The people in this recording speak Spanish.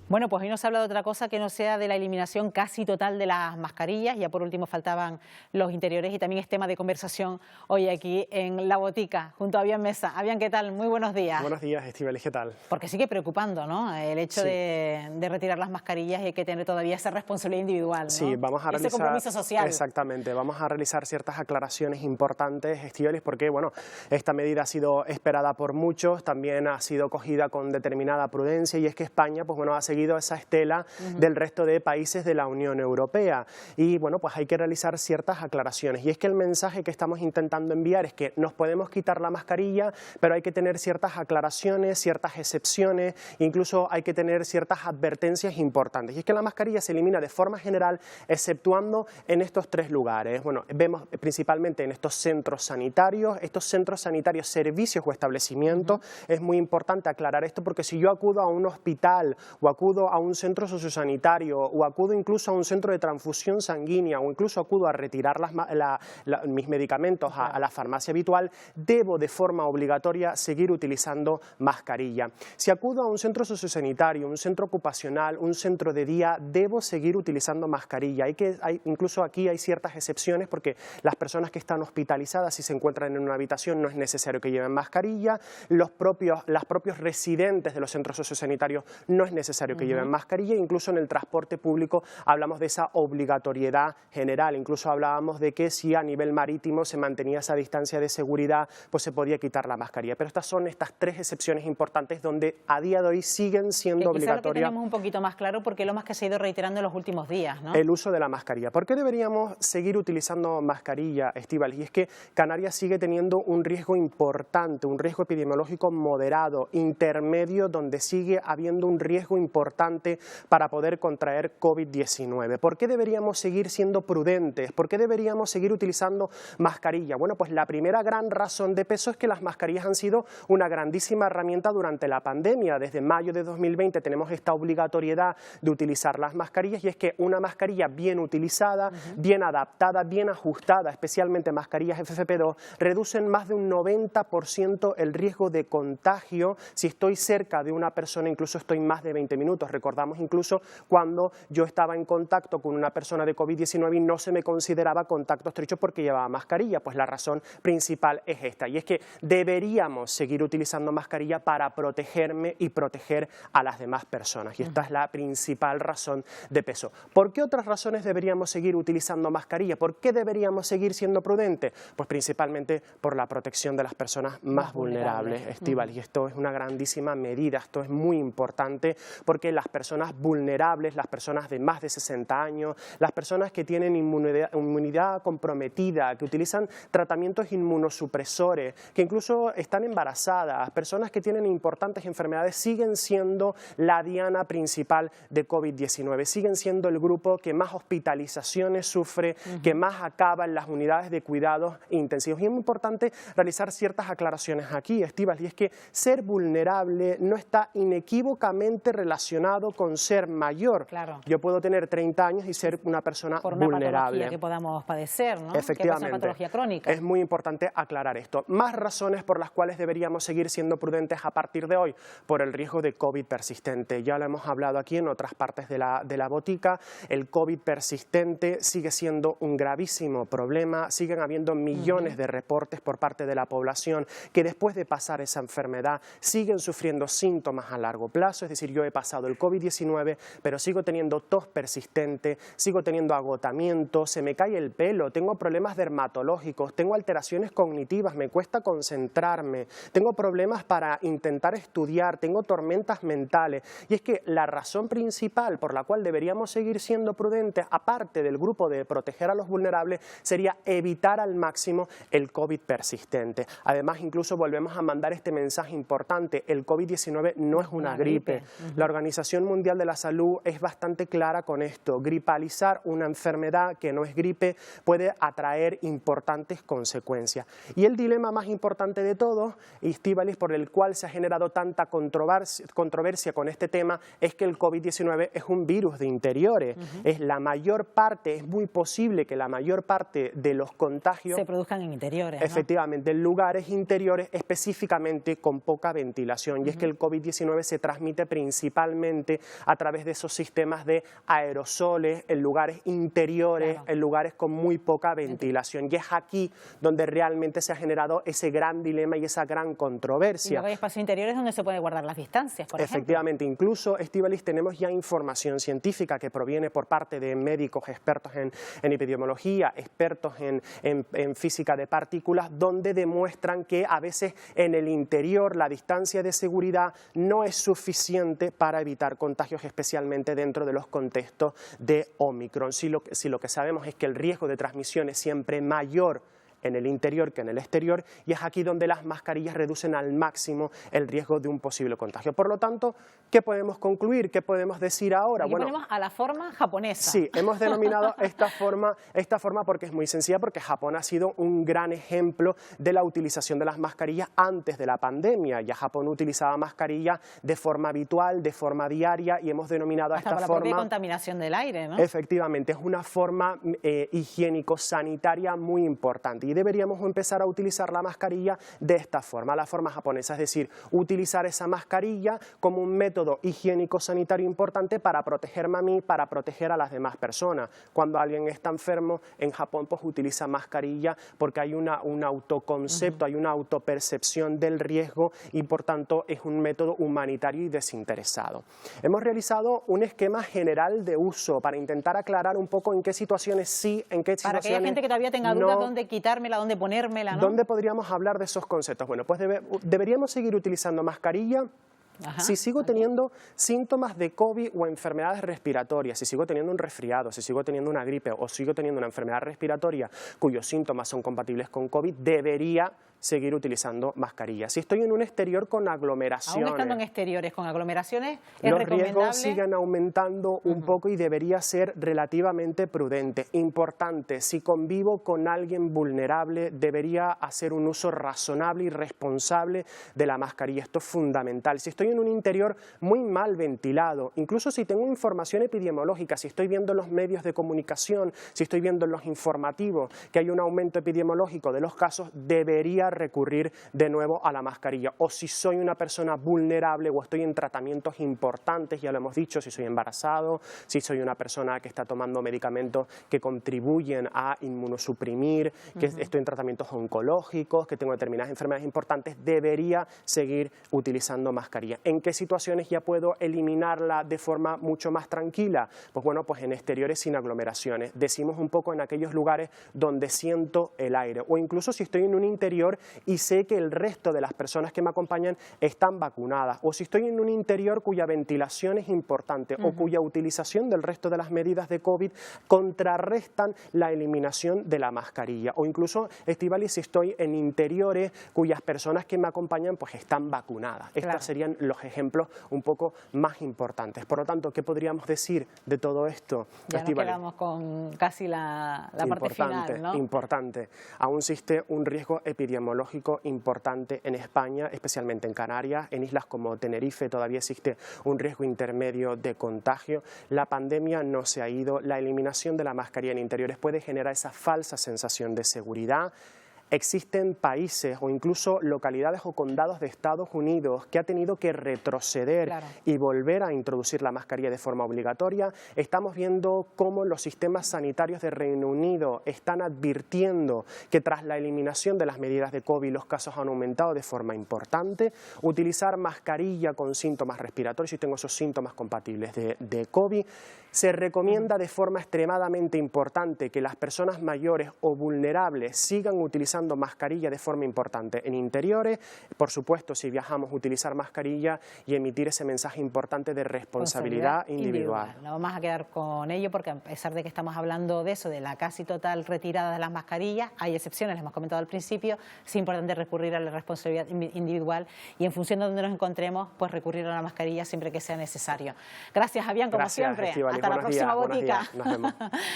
Bueno, pues hoy no se habla de otra cosa que no sea de la eliminación casi total de las mascarillas. Ya por último faltaban los interiores y también es tema de conversación hoy aquí en La Botica, junto a Avian Mesa. Avian, ¿qué tal? Muy buenos días. Buenos días, Estíbaliz, ¿qué tal? Porque sigue preocupando, ¿no? El hecho Sí. de retirar las mascarillas y hay que tener todavía esa responsabilidad individual, ¿no? Sí, vamos a realizar, ese compromiso social. exactamente, vamos a realizar ciertas aclaraciones importantes, Estíbaliz, porque bueno, esta medida ha sido esperada por muchos, también ha sido cogida con determinada prudencia, y es que España, pues bueno, ha seguido esa estela del resto de países de la Unión Europea. Y bueno, pues hay que realizar ciertas aclaraciones. Y es que el mensaje que estamos intentando enviar es que nos podemos quitar la mascarilla, pero hay que tener ciertas aclaraciones, ciertas excepciones, incluso hay que tener ciertas advertencias importantes. Y es que la mascarilla se elimina de forma general, exceptuando en estos tres lugares. Bueno, vemos principalmente en estos centros sanitarios, servicios o establecimientos. Es muy importante aclarar esto porque si yo acudo a un hospital o acudo a un centro sociosanitario o acudo incluso a un centro de transfusión sanguínea o incluso acudo a retirar mis medicamentos a la farmacia habitual, debo de forma obligatoria seguir utilizando mascarilla. Si acudo a un centro sociosanitario, un centro ocupacional, un centro de día, debo seguir utilizando mascarilla. Incluso aquí hay ciertas excepciones porque las personas que están hospitalizadas, si se encuentran en una habitación, no es necesario que lleven mascarilla. Los propios residentes de los centros sociosanitarios no es necesario que lleven mascarilla. Incluso en el transporte público hablamos de esa obligatoriedad general. Incluso hablábamos de que si a nivel marítimo se mantenía esa distancia de seguridad, pues se podía quitar la mascarilla. Pero estas son tres excepciones importantes donde a día de hoy siguen siendo obligatorias. Quizá lo que tenemos un poquito más claro porque es lo más que se ha ido reiterando en los últimos días, ¿no? El uso de la mascarilla. ¿Por qué deberíamos seguir utilizando mascarilla, Estíbaliz? Y es que Canarias sigue teniendo un riesgo importante, un riesgo epidemiológico moderado, intermedio, donde sigue habiendo un riesgo importante para poder contraer COVID-19. ¿Por qué deberíamos seguir siendo prudentes? ¿Por qué deberíamos seguir utilizando mascarilla? Bueno, pues la primera gran razón de peso es que las mascarillas han sido una grandísima herramienta durante la pandemia. Desde mayo de 2020 tenemos esta obligatoriedad de utilizar las mascarillas, y es que una mascarilla bien utilizada, bien adaptada, bien ajustada, especialmente mascarillas FFP2, reducen más de un 90% el riesgo de contagio si estoy cerca de una persona, incluso estoy más de 20 minutos. Recordamos incluso cuando yo estaba en contacto con una persona de COVID-19 y no se me consideraba contacto estrecho porque llevaba mascarilla. Pues la razón principal es esta, y es que deberíamos seguir utilizando mascarilla para protegerme y proteger a las demás personas. Y esta es la principal razón de peso. ¿Por qué otras razones deberíamos seguir utilizando mascarilla? ¿Por qué deberíamos seguir siendo prudentes? Pues principalmente por la protección de las personas más vulnerables, Estíbaliz. Y esto es una grandísima medida, esto es muy importante porque las personas vulnerables, las personas de más de 60 años, las personas que tienen inmunidad comprometida, que utilizan tratamientos inmunosupresores, que incluso están embarazadas, personas que tienen importantes enfermedades, siguen siendo la diana principal de COVID-19, siguen siendo el grupo que más hospitalizaciones sufre, que más acaba en las unidades de cuidados intensivos. Y es muy importante realizar ciertas aclaraciones aquí, Estíbaliz, y es que ser vulnerable no está inequívocamente relacionado con ser mayor. Claro. Yo puedo tener 30 años y ser una persona por una vulnerable. patología que podamos padecer, ¿no? Efectivamente. Que puede ser una patología crónica. Es muy importante aclarar esto. Más razones por las cuales deberíamos seguir siendo prudentes a partir de hoy: por el riesgo de COVID persistente. Ya lo hemos hablado aquí en otras partes de la botica. El COVID persistente sigue siendo un gravísimo problema. Siguen habiendo millones de reportes por parte de la población que después de pasar esa enfermedad siguen sufriendo síntomas a largo plazo. Es decir, yo he pasado el COVID-19, pero sigo teniendo tos persistente, sigo teniendo agotamiento, se me cae el pelo, tengo problemas dermatológicos, tengo alteraciones cognitivas, me cuesta concentrarme, tengo problemas para intentar estudiar, tengo tormentas mentales. Y es que la razón principal por la cual deberíamos seguir siendo prudentes, aparte del grupo de proteger a los vulnerables, sería evitar al máximo el COVID persistente. Además, incluso volvemos a mandar este mensaje importante: el COVID-19 no es una gripe. La Organización Mundial de la Salud es bastante clara con esto. Gripalizar una enfermedad que no es gripe puede atraer importantes consecuencias. Y el dilema más importante de todos, Estíbaliz, por el cual se ha generado tanta controversia con este tema, es que el COVID-19 es un virus de interiores. Es muy posible que la mayor parte de los contagios se produzcan en interiores, ¿no? Efectivamente, en lugares interiores, específicamente con poca ventilación. Y es que el COVID-19 se transmite principalmente especialmente a través de esos sistemas de aerosoles en lugares interiores, Claro. en lugares con muy poca ventilación. Y es aquí donde realmente se ha generado ese gran dilema y esa gran Y controversia. luego hay espacios interiores donde se puede guardar las distancias, por ejemplo. Efectivamente, incluso, Estíbaliz, tenemos ya información científica que proviene por parte de médicos expertos en epidemiología, expertos en física de partículas, donde demuestran que a veces en el interior la distancia de seguridad no es suficiente para evitar contagios, especialmente dentro de los contextos de Omicron. Si lo que sabemos es que el riesgo de transmisión es siempre mayor en el interior que en el exterior, y es aquí donde las mascarillas reducen al máximo el riesgo de un posible contagio. Por lo tanto, ¿qué podemos concluir? ¿Qué podemos decir ahora? Aquí ponemos a la forma japonesa. Sí, hemos denominado esta forma porque es muy sencilla, porque Japón ha sido un gran ejemplo de la utilización de las mascarillas antes de la pandemia. Ya Japón utilizaba mascarillas de forma habitual, de forma diaria, y hemos denominado a Hasta esta por la forma... propia contaminación del aire, ¿no? Efectivamente, es una forma higiénico-sanitaria muy importante, y deberíamos empezar a utilizar la mascarilla de esta forma, la forma japonesa, es decir, utilizar esa mascarilla como un método higiénico-sanitario importante para protegerme a mí, para proteger a las demás personas. Cuando alguien está enfermo, en Japón pues utiliza mascarilla porque hay un autoconcepto, hay una autopercepción del riesgo, y por tanto es un método humanitario y desinteresado. Hemos realizado un esquema general de uso para intentar aclarar un poco en qué situaciones sí, en qué situaciones Para aquella gente que todavía tenga dudas, dónde quitármela, dónde ponérmela, ¿no? ¿Dónde podríamos hablar de esos conceptos? Bueno, pues deberíamos seguir utilizando mascarilla. Ajá. Si sigo teniendo síntomas de COVID o enfermedades respiratorias, si sigo teniendo un resfriado, si sigo teniendo una gripe o sigo teniendo una enfermedad respiratoria cuyos síntomas son compatibles con COVID, debería seguir utilizando mascarilla. Si estoy en un exterior con aglomeraciones, Aún estando en exteriores con aglomeraciones, es los recomendable. riesgos siguen aumentando un poco y debería ser relativamente prudente. Importante, si convivo con alguien vulnerable, debería hacer un uso razonable y responsable de la mascarilla. Esto es fundamental. Si estoy en un interior muy mal ventilado, incluso si tengo información epidemiológica, si estoy viendo en los medios de comunicación, si estoy viendo en los informativos que hay un aumento epidemiológico de los casos, debería recurrir de nuevo a la mascarilla. O si soy una persona vulnerable o estoy en tratamientos importantes, ya lo hemos dicho, si soy embarazado, si soy una persona que está tomando medicamentos que contribuyen a inmunosuprimir, que estoy en tratamientos oncológicos, que tengo determinadas enfermedades importantes, debería seguir utilizando mascarilla. ¿En qué situaciones ya puedo eliminarla de forma mucho más tranquila? Pues bueno, pues en exteriores sin aglomeraciones. Decimos un poco en aquellos lugares donde siento el aire, o incluso si estoy en un interior y sé que el resto de las personas que me acompañan están vacunadas, o si estoy en un interior cuya ventilación es importante o cuya utilización del resto de las medidas de COVID contrarrestan la eliminación de la mascarilla, o incluso, Estíbaliz, si estoy en interiores cuyas personas que me acompañan pues están vacunadas. Claro. Estos serían los ejemplos un poco más importantes. Por lo tanto, ¿qué podríamos decir de todo esto, Ya nos Estíbaliz? quedamos con casi la parte final, ¿no? Importante. Aún existe un riesgo epidemiológico importante en España, especialmente en Canarias. En islas como Tenerife todavía existe un riesgo intermedio de contagio. La pandemia no se ha ido. La eliminación de la mascarilla en interiores puede generar esa falsa sensación de seguridad. Existen países o incluso localidades o condados de Estados Unidos que ha tenido que retroceder y volver a introducir la mascarilla de forma obligatoria. Estamos viendo cómo los sistemas sanitarios de Reino Unido están advirtiendo que tras la eliminación de las medidas de COVID los casos han aumentado de forma importante. Utilizar mascarilla con síntomas respiratorios, si tengo esos síntomas compatibles de COVID. Se recomienda de forma extremadamente importante que las personas mayores o vulnerables sigan utilizando mascarilla de forma importante en interiores. Por supuesto, si viajamos, utilizar mascarilla y emitir ese mensaje importante de responsabilidad individual. No vamos a quedar con ello porque, a pesar de que estamos hablando de eso, de la casi total retirada de las mascarillas, hay excepciones, les hemos comentado al principio. Es importante recurrir a la responsabilidad individual y, en función de donde nos encontremos, pues recurrir a la mascarilla siempre que sea necesario. Gracias, Javier, como siempre. Estíbaliz. Hasta la próxima botica. Nos vemos.